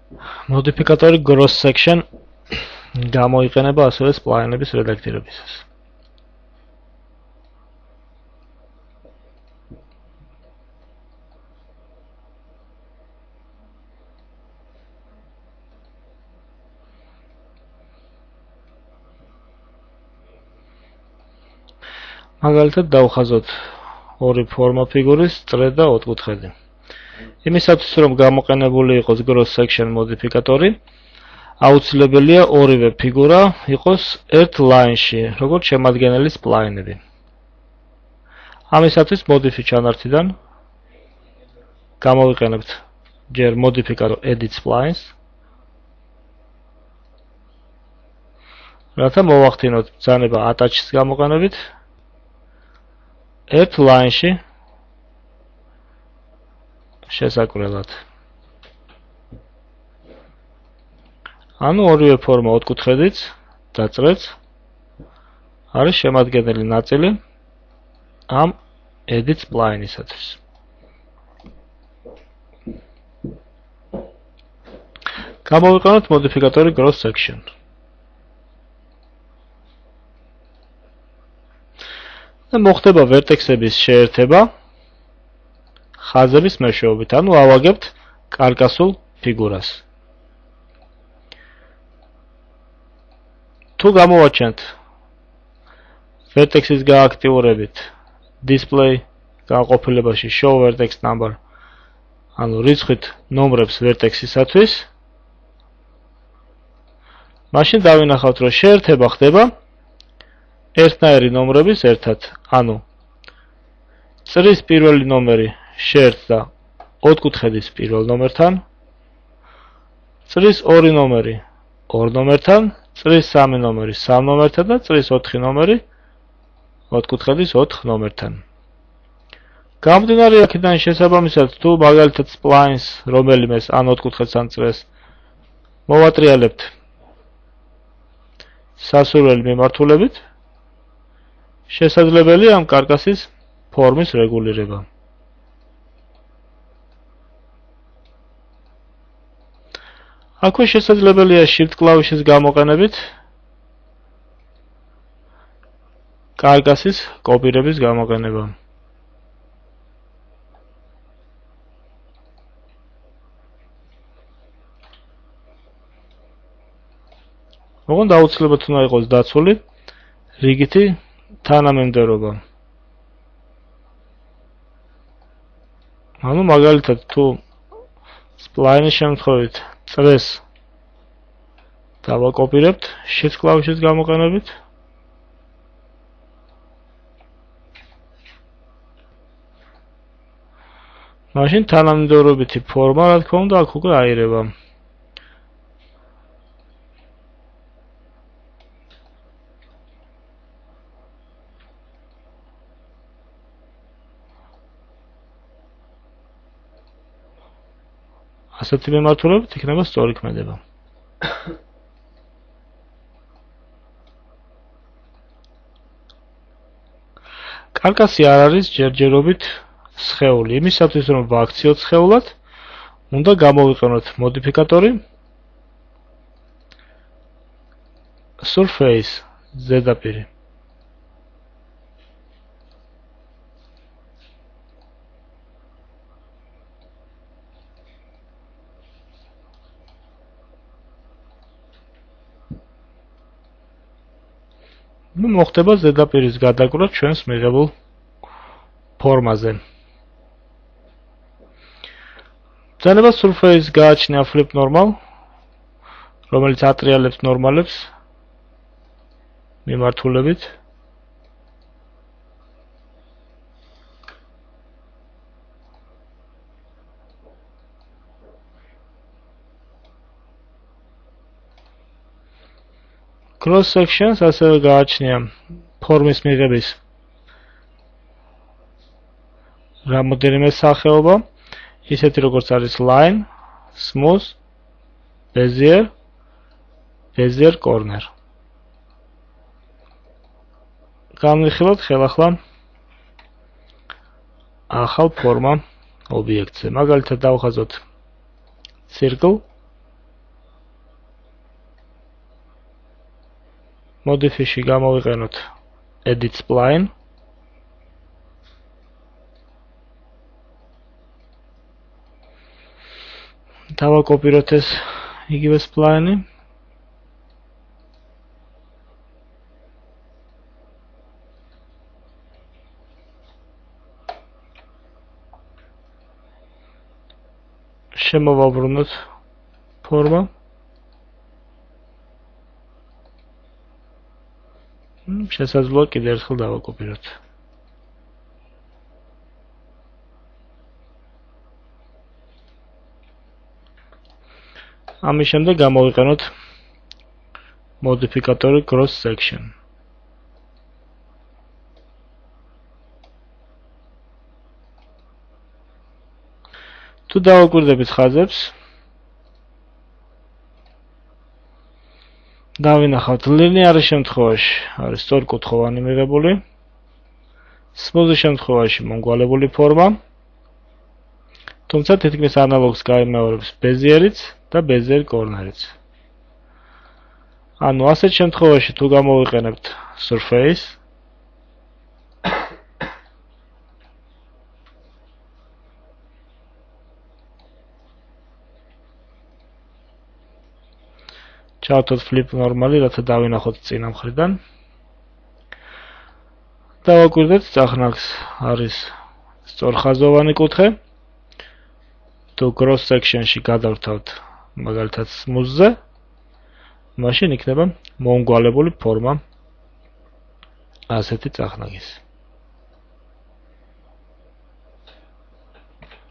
მოდიფიკატორი gross section გამოიყენება ასევე სპლაინების რედაქტირებისას. მაგალითად დავხაზოთ ორი ფორმა ფიგურის წრე და ოთხკუთხედი. იმისათვის რომ გამოყენებული იყოს gross section მოდიფიკატორი, აუცილებელია ორივე ფიგურა იყოს ერთ ლაინში, როგორც შემადგენელი სპლაინები. ამისათვის modify ჩანართიდან გამოვიყენებთ ჯერ modificator edit splines, რათა მოვახდინოთ ბრძანება attach-ს გამოყენებით ერთ ლაინში შესაკვლელად. ანუ ორივე ფორმა ოთხკუთხედიც და წრეც არის შემადგენელი ნაწილი ამ edit spline-ისათვის. გამოვიყენოთ მოდიფიკატორი gross section. და მოხდება ვერტექსების შეერთება ხაზების მეშვეობით, ანუ ავაგებთ კარკასულ ფიგურას. თუ გამოვაჩენთ ვერტექსის გააქტიურებით display განყოფილებაში show vertex number, ანუ რიცხვით ნომრებს ვერტექსისათვის, მაშინ დავინახავთ, რომ შეერთება ხდება ერთნაირი ნომრების ერთად, ანუ წრის პირველი ნომერი შეერთდა ოთხკუთხედის პირველ ნომერთან, წრის ორი ნომერი ორ ნომერთან, წრის სამი ნომერი სამ ნომერთან და წრის ოთხი ნომერი ოთხკუთხედის ოთხ ნომერთან. გამომდინარე აქედან შესაბამისად, თუ მაგალითად splines რომელიმეს ან ოთხკუთხედს ან წრეს მოვატრიალებთ სასურველი მიმართულებით, შესაძლებელია ამ კარკასის ფორმის რეგულირება. აქვე შესაძლებელია shift კლავიშის გამოყენებით კარკასის კოპირების გამოყენება. ოღონდ აუცილებლად უნდა იყოს დაცული რიგითი თანამემდევრობა. ანუ მაგალითად თუ spline-ის შემთხვევით წრეს დავაკოპირებთ shift კლავიშის გამოყენებით, მაშინ თანამემდევრობითი ფორმა, რა თქმა უნდა, აქ უკვე აირება. ასეთი მიმართულებით იქნება სწორი ქმედება. კარკასი არ არის ჯერჯერობით სხეული. იმისათვის რომ ვაქციოთ სხეულად, უნდა გამოვიყენოთ მოდიფიკატორი surface ზედაპირი. მოხდება ზედაპირის გადაკვრა ჩვენს მიღებულ ფორმაზე. ბრძანება surface გააჩნია flip normal, რომელიც ატრიალებს ნორმალებს მიმართულებით. cross sections ასევე გააჩნია ფორმის მიღების რამოდენიმე სახეობა, ისეთი როგორც არის line, smooth, bezier, bezier corner. განვიხილოთ ხელახლა ახალ ფორმა ობიექტზე. მაგალითად დავხაზოთ circle Modify-ში გამოვიყენოთ edit spline. დავაკოპიროთ ეს იგივე spline-ი. შემოვაბრუნოთ ფორმა. შესაძლოა კიდევ ერთხელ დავაკოპიროთ. ამის შემდეგ გამოვიყენოთ მოდიფიკატორი cross section. თუ დავაკვირდებით ხაზებს, დავინახავთ ლინიარის შემთხვევაში არის სწორკუთხოვანი მიღებული, smooth-ის შემთხვევაში მომგვალებული ფორმა, თუმცა თითქმის ანალოგს გაიმეორებს ბეზიერიც და ბეზიერ კორნერიც. ანუ ასეთ შემთხვევაში თუ გამოვიყენებთ surface, ჩავთვალოთ flip normally, რათა დავინახოთ წინა მხრიდან. დავაკვირდეთ წახნაგს არის სწორხაზოვანი კუთხე. თუ cross section-ში გადავრთავთ მაგალითად smooth-ზე, მაშინ იქნება მომგვალებული ფორმა ასეთი წახნაგის.